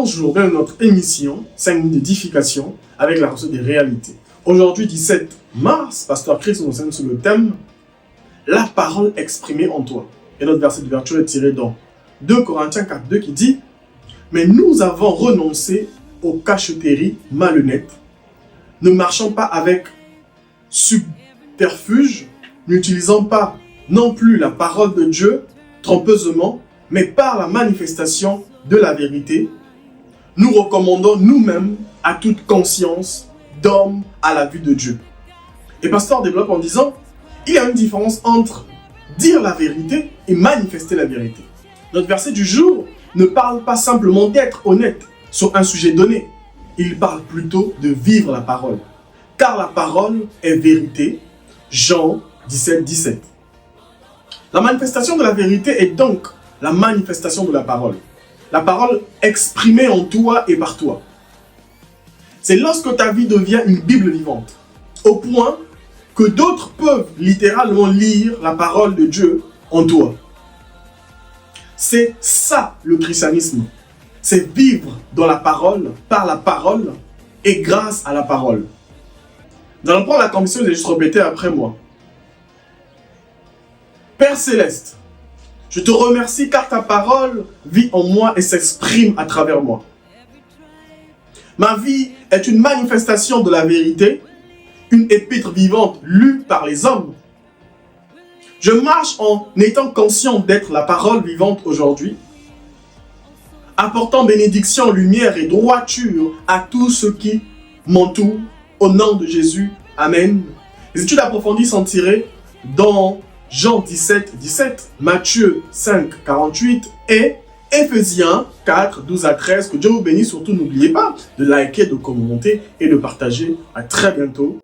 commence aujourd'hui notre émission 5 minutes d'édification avec la recette des réalités. Aujourd'hui, 17 mars, Pasteur Chris nous enseigne sur le thème « La parole exprimée en toi ». Et notre verset de vertu est tiré dans 2 Corinthiens 4:2 qui dit « Mais nous avons renoncé aux cacheteries malhonnêtes, ne marchant pas avec subterfuge, n'utilisant pas non plus la parole de Dieu trompeusement, mais par la manifestation de la vérité, nous recommandons nous-mêmes à toute conscience d'homme à la vue de Dieu. » Et Pasteur développe en disant, il y a une différence entre dire la vérité et manifester la vérité. Notre verset du jour ne parle pas simplement d'être honnête sur un sujet donné. Il parle plutôt de vivre la parole. Car la parole est vérité. Jean 17:17. La manifestation de la vérité est donc la manifestation de la parole. La parole exprimée en toi et par toi. C'est lorsque ta vie devient une Bible vivante, au point que d'autres peuvent littéralement lire la parole de Dieu en toi. C'est ça le christianisme. C'est vivre dans la parole, par la parole et grâce à la parole. Nous allons prendre la confession et juste répéter après moi. Père Céleste, je te remercie car ta parole vit en moi et s'exprime à travers moi. Ma vie est une manifestation de la vérité, une épître vivante lue par les hommes. Je marche en étant conscient d'être la parole vivante aujourd'hui, apportant bénédiction, lumière et droiture à tous ceux qui m'entourent. Au nom de Jésus, Amen. Les études approfondies sont tirées dans Jean 17:17, Matthieu 5:48 et Éphésiens 4:12-13. Que Dieu vous bénisse. Surtout, n'oubliez pas de liker, de commenter et de partager. À très bientôt.